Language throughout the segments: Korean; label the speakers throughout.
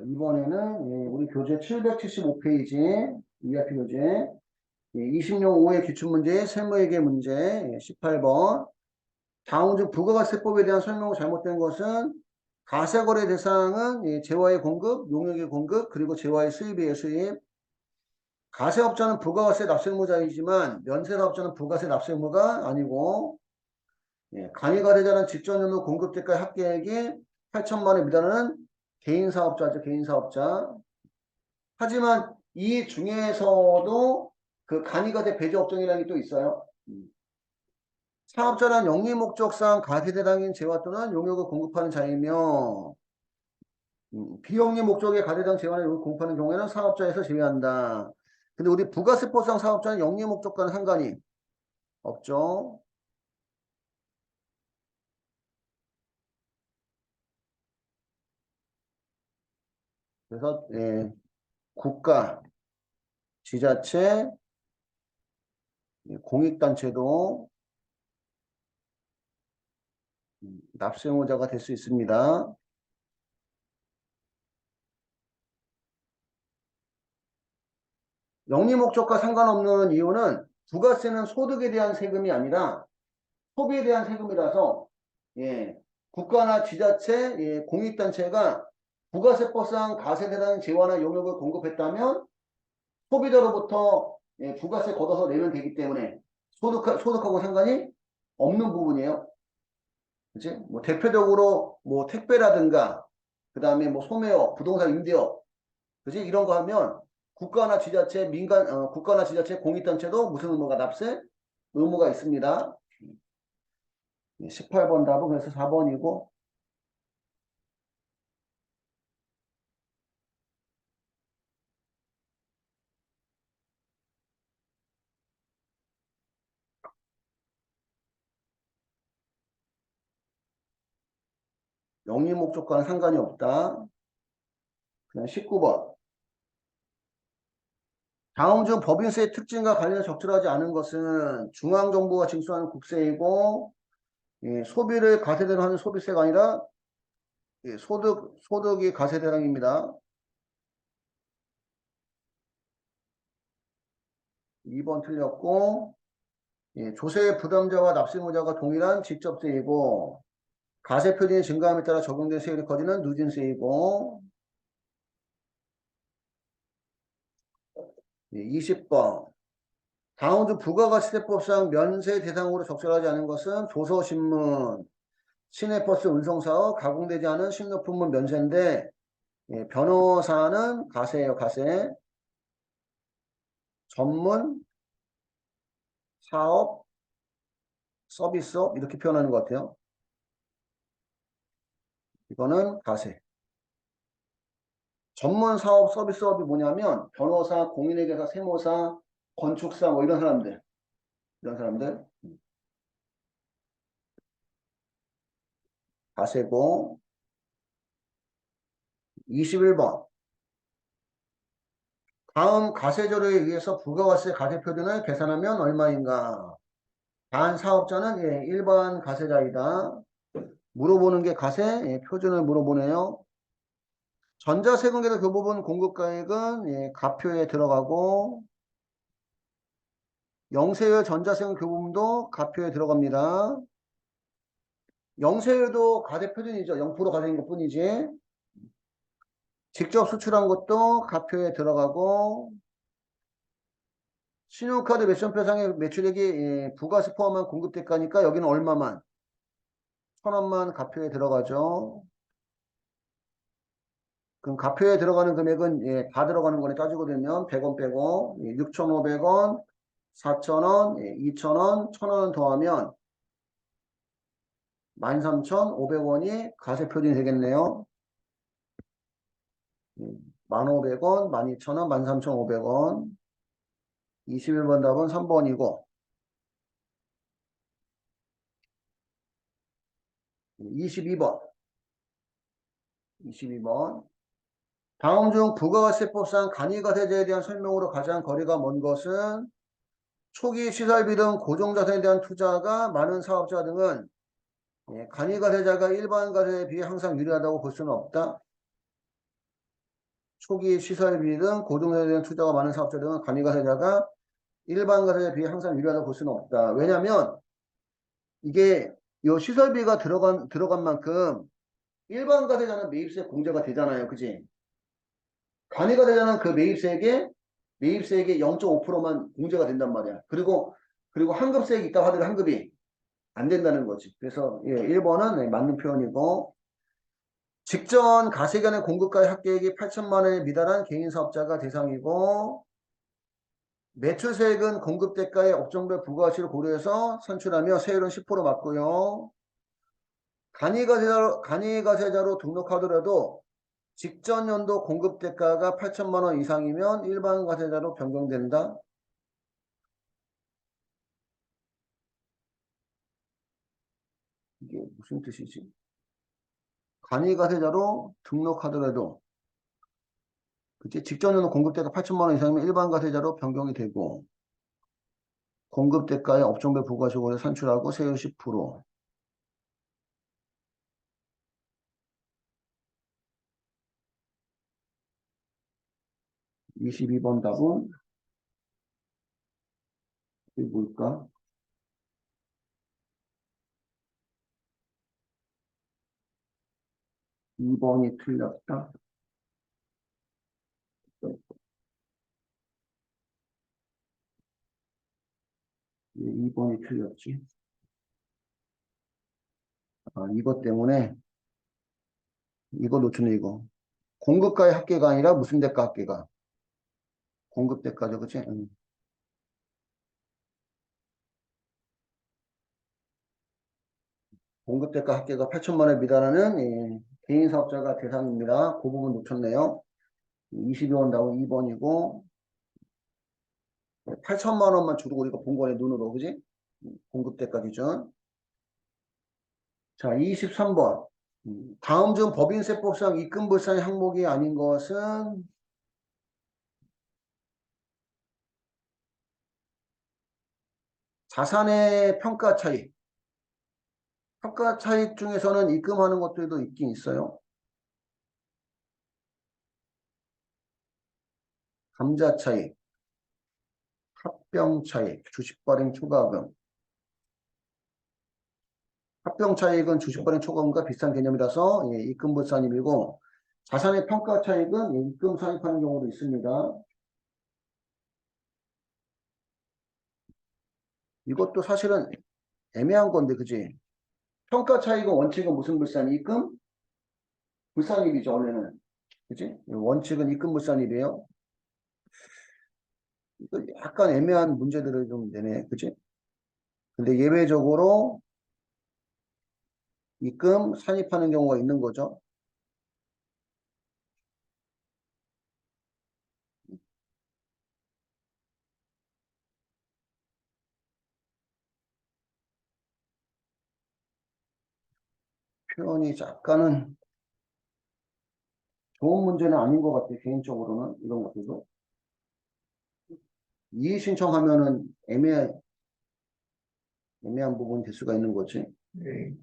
Speaker 1: 이번에는 우리 교재 775페이지 ERP 교재 20용 5의 기출문제 세무회계 문제 18번 다음 중 부가가세법에 대한 설명이 잘못된 것은 가세거래 대상은 재화의 공급, 용역의 공급, 그리고 재화의 수입이에요. 수입. 가세업자는 부가가세 납세의무자이지만 면세사업자는 부가세 납세의무가 아니고 간이가세자는 직전연도 공급대가 합계액이 8천만 원에 미달하는 개인사업자죠. 개인사업자. 하지만 이 중에서도 그 간이가세 배제업종이라는 게 또 있어요. 사업자란 영리목적상 가세대상인 재화 또는 용역을 공급하는 자이며 비영리 목적의 가세대상 재화를 공급하는 경우에는 사업자에서 제외한다. 근데 우리 부가세법상 사업자는 영리 목적과는 상관이 없죠. 그래서 국가, 지자체, 공익단체도 납세의무자가 될 수 있습니다. 영리 목적과 상관없는 이유는 부가세는 소득에 대한 세금이 아니라 소비에 대한 세금이라서 국가나 지자체, 공익단체가 부가세법상 가세대상 재화나 용역을 공급했다면 소비자로부터 부가세 걷어서 내면 되기 때문에 소득하고 상관이 없는 부분이에요. 그치? 뭐 대표적으로 뭐 택배라든가 그 다음에 뭐 소매업, 부동산 임대업, 그치? 이런 거 하면 국가나 지자체, 국가나 지자체 공익단체도 무슨 의무가 납세? 의무가 있습니다. 18번 답은 그래서 4번이고 영리 목적과는 상관이 없다. 그냥 19번. 다음 중 법인세의 특징과 관련해 적절하지 않은 것은 중앙정부가 징수하는 국세이고 소비를 가세대로 하는 소비세가 아니라 소득이 가세대상입니다. 2번 틀렸고 조세 부담자와 납세의무자가 동일한 직접세이고 가세 표준이 증가함에 따라 적용된 세율이 커지는 누진세이고 20번 다음 중 부가가치세법상 면세 대상으로 적절하지 않은 것은 조서신문, 시내버스 운송사업, 가공되지 않은 식료품은 면세인데 변호사는 가세예요. 가세. 전문, 사업, 서비스업 이렇게 표현하는 것 같아요. 이거는 가세. 전문 사업, 서비스업이 뭐냐면 변호사, 공인회계사, 세무사, 건축사 뭐 이런 사람들. 이런 사람들. 가세고 21번. 다음 가세조례에 의해서 부가가세 가세표준을 계산하면 얼마인가? 단 사업자는 일반 가세자이다. 물어보는 게 가세 표준을 물어보네요. 전자세금계도 그 부분 공급가액은 가표에 들어가고 영세율 전자세금 그 부분도 가표에 들어갑니다. 영세율도 가세 표준이죠. 0% 가세인 것 뿐이지. 직접 수출한 것도 가표에 들어가고 신용카드 매천표상의 매출액이 부가세 포함한 공급대가니까 여기는 얼마만? 1,000원만 가표에 들어가죠. 그럼 가표에 들어가는 금액은 다 들어가는 거네. 따지고 되면 100원 빼고 6,500원, 4,000원, 2,000원, 1,000원 더하면 13,500원이 가세 표준이 되겠네요. 1,500원, 12,000원, 13,500원. 21번 답은 3번이고 22번. 22번. 다음 중 부가가세법상 간이가세제에 대한 설명으로 가장 거리가 먼 것은 초기 시설비 등 고정자산에 대한 투자가 많은 사업자 등은 간이가세자가 일반 가세에 비해 항상 유리하다고 볼 수는 없다. 초기 시설비 등 고등사에 대한 투자가 많은 사업자 등은 간이가세자가 일반 가세자에 비해 항상 유리하다고 볼 수는 없다. 왜냐면 이게 요 시설비가 들어간 만큼 일반 가세자는 매입세 공제가 되잖아요. 그지? 간이가세자는 그 매입세액의 0.5%만 공제가 된단 말이야. 그리고 환급세액이 있다고 하더라도 환급이 안 된다는 거지. 그래서 예, 1번은 네, 맞는 표현이고 직전 가세견의 공급가의 합계액이 8천만 원에 미달한 개인 사업자가 대상이고 매출세액은 공급대가의 업종별 부가가치를 고려해서 산출하며 세율은 10% 맞고요. 간이가세자로 등록하더라도 직전 연도 공급대가가 8천만 원 이상이면 일반 가세자로 변경된다. 이게 무슨 뜻이지? 간이가세자로 등록하더라도 그치? 직전 연도 공급대가 8천만 원 이상이면 일반 가세자로 변경이 되고 공급대가의 업종별 부가가치를 산출하고 세율 10%. 22번 답은 이게 뭘까? 2번이 틀렸다. 2번이 틀렸지. 아, 이것 때문에 이거 놓쳤네 이거. 공급가의 합계가 아니라 무슨 대가 합계가? 공급대가죠, 그치? 공급대가 합계가 8천만 원에 미달하는 예, 개인 사업자가 대상입니다. 그 부분 놓쳤네요. 22번 답은 2번이고 8천만 원만 주고 우리가 본 거네 눈으로, 그지? 공급대가 기준. 자, 23번. 다음 중 법인세법상 입금불상 항목이 아닌 것은 자산의 평가 차익. 평가 차익 중에서는 입금하는 것들도 있긴 있어요. 감자 차익, 합병 차익, 주식 발행 초과금. 합병 차익은 주식 발행 초과금과 비슷한 개념이라서 예, 입금불상임이고 자산의 평가 차익은 예, 입금 상입하는 경우도 있습니다. 이것도 사실은 애매한 건데, 그지? 평가 차익은 원칙은 무슨 불산? 입금? 불산입이죠, 원래는. 그지? 원칙은 입금 불산입이에요. 이거 약간 애매한 문제들을 좀 내네, 그지? 근데 예외적으로 입금 산입하는 경우가 있는 거죠. 표현이 약간은 좋은 문제는 아닌 것 같아요, 개인적으로는. 이런 것들도. 이의 신청하면은 애매한 부분이 될 수가 있는 거지. 네.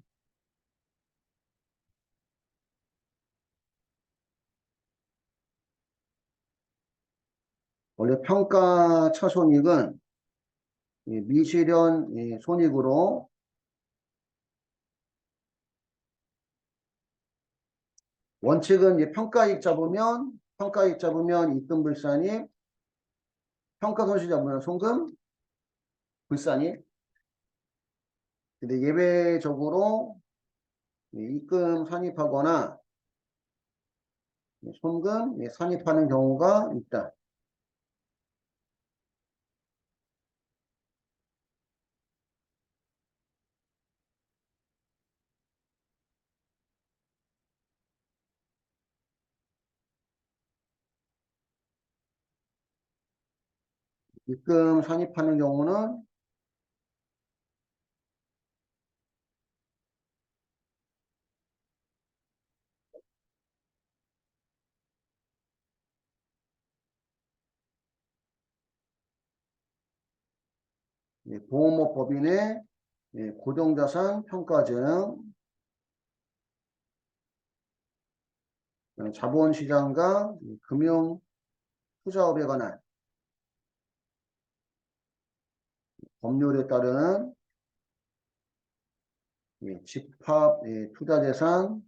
Speaker 1: 원래 평가 차손익은 미실현 손익으로 원칙은 평가이익 잡으면 입금불산입, 평가손실 잡으면 송금불산입. 근데 예외적으로 입금 산입하거나 송금 산입하는 경우가 있다. 입금 산입하는 경우는 보험업법인의 고정자산 평가증 자본시장과 금융 투자업에 관한 법률에 따른 집합 투자재산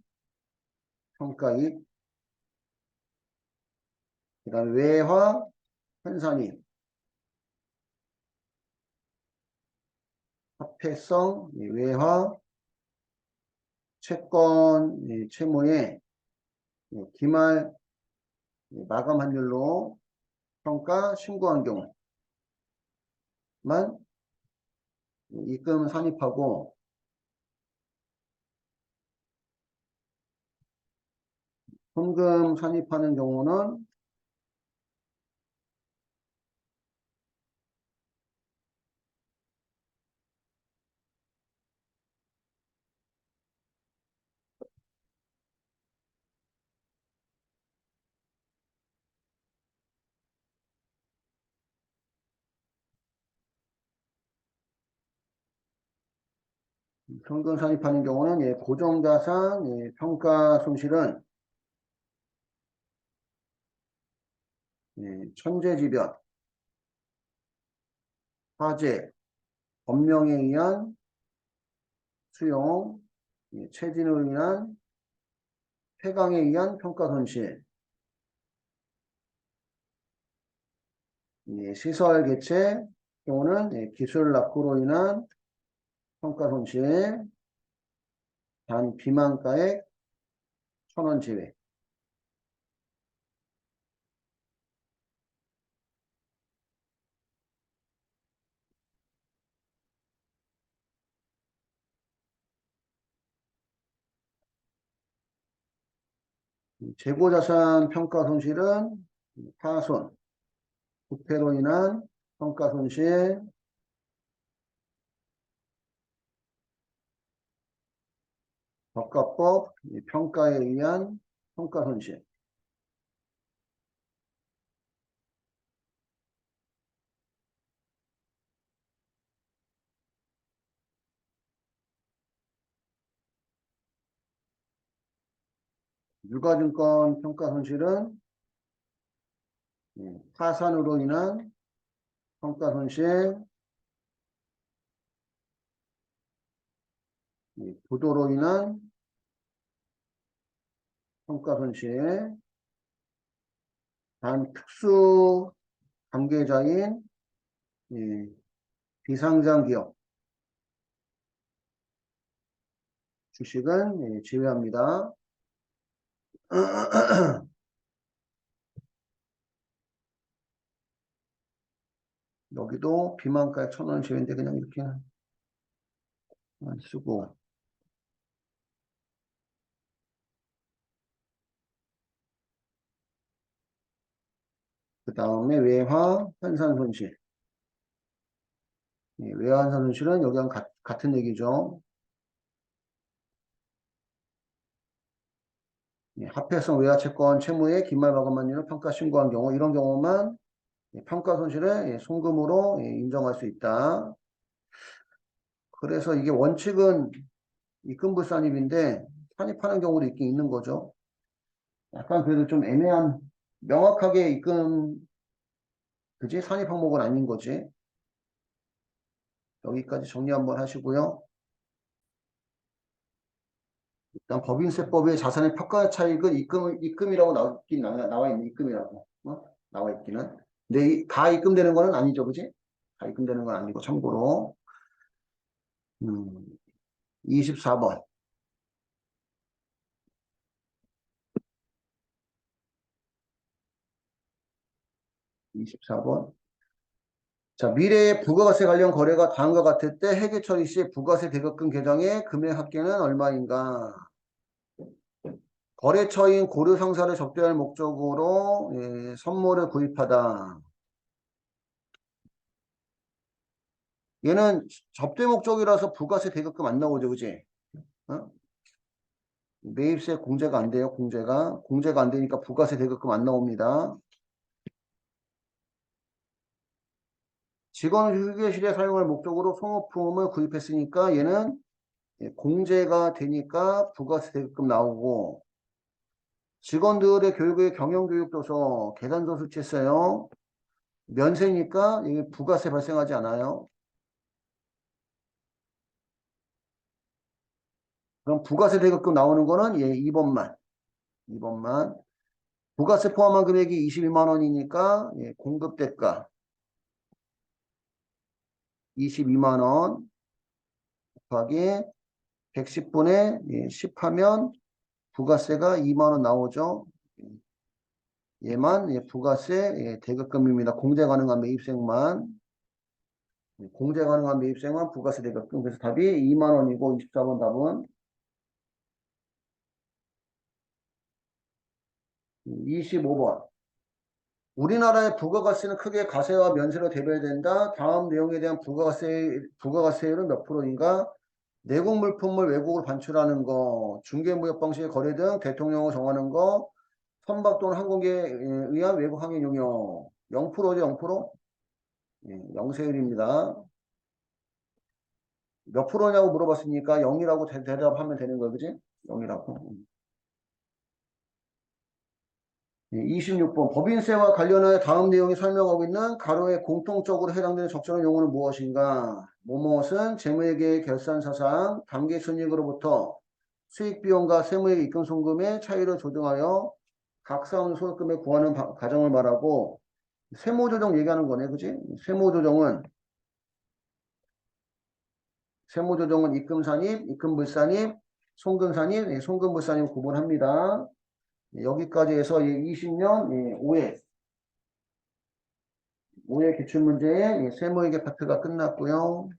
Speaker 1: 평가익, 그다음에 외화 환산익, 화폐성 외화 채권 채무의 기말 마감 환율로 평가 신고한 경우만 입금 산입하고, 현금 산입하는 경우는 현금 산입하는 경우는 고정자산 평가 손실은 천재지변, 화재, 법령에 의한 수용, 체진으로 인한 폐강에 의한 평가 손실, 시설 개체 경우는 기술 낙후로 인한 평가 손실, 단 비만가액 1,000원 제외. 재고자산 평가 손실은 파손, 부패로 인한 평가 손실, 저가법 평가에 의한 평가 손실. 유가증권 평가 손실은 파산으로 인한 평가 손실, 부도로 인한 평가 손실, 단 특수 관계자인 비상장 기업 주식은 제외합니다. 여기도 비만가액 1,000원 제외인데 그냥 이렇게 쓰고, 그 다음에 외화 환산 손실. 외화 환산 손실은 여기랑 같은 얘기죠. 화폐성 외화채권 채무의 기말 마감환율을 평가 신고한 경우, 이런 경우만 평가 손실을 송금으로 인정할 수 있다. 그래서 이게 원칙은 입금부 산입인데 산입하는 경우도 있긴 있는 거죠. 약간 그래도 좀 애매한, 명확하게 입금, 그지? 산입 항목은 아닌 거지. 여기까지 정리 한번 하시고요. 일단 법인세법의 자산의 평가 차익은 입금이라고 나와 있는 입금이라고. 나와 있기는. 근데 다 입금되는 거는 아니죠, 그지? 다 입금되는 건 아니고, 참고로. 24번. 24번. 자, 미래의 부가세 관련 거래가 다음과 같을 때 회계 처리 시 부가세 대급금 계정의 금액 합계는 얼마인가? 거래처인 고려상사를 접대할 목적으로 선물을 구입하다. 얘는 접대 목적이라서 부가세 대급금 안 나오죠, 그지? 어? 매입세 공제가 안 돼요, 공제가 안 되니까 부가세 대급금 안 나옵니다. 직원 휴게실에 사용할 목적으로 소모품을 구입했으니까 얘는 공제가 되니까 부가세 대급금 나오고, 직원들의 교육의 경영교육도서 계산서 수치했어요. 면세니까 이게 부가세 발생하지 않아요. 그럼 부가세 대급금 나오는 거는 예, 2번만. 2번만. 부가세 포함한 금액이 22만 원이니까 예, 공급대가 22만 원 곱하기 110분의 예, 10 하면 부가세가 2만 원 나오죠. 얘만 예, 부가세 예, 대급금입니다. 공제 가능한 매입생만. 공제 가능한 매입생만 부가세 대급금. 그래서 답이 2만 원이고 24번 답은 25번. 우리나라의 부가가세는 크게 가세와 면세로 대별해야 된다. 다음 내용에 대한 부가가세율은 몇 프로인가? 내국 물품을 외국으로 반출하는 거, 중개무역 방식의 거래 등 대통령을 정하는 거, 선박 또는 항공기에 의한 외국 항해 용역. 0%죠, 0%? 예, 영세율입니다. 몇 프로냐고 물어봤으니까 0이라고 대답하면 되는 거야, 그지? 0이라고. 26번 법인세와 관련하여 다음 내용이 설명하고 있는 가로에 공통적으로 해당되는 적절한 용어는 무엇인가? 뭐뭇은 재무회계 결산사상 당기순이익으로부터 수익비용과 세무회계 입금송금의 차이를 조정하여 각사원 소득금에 구하는 과정을 말하고 세무조정 얘기하는 거네, 그지? 세무조정은 입금산입, 입금불산입, 송금산입, 송금불산입 구분합니다. 여기까지 해서 20년 5회 기출문제의 세무회계 파트가 끝났고요.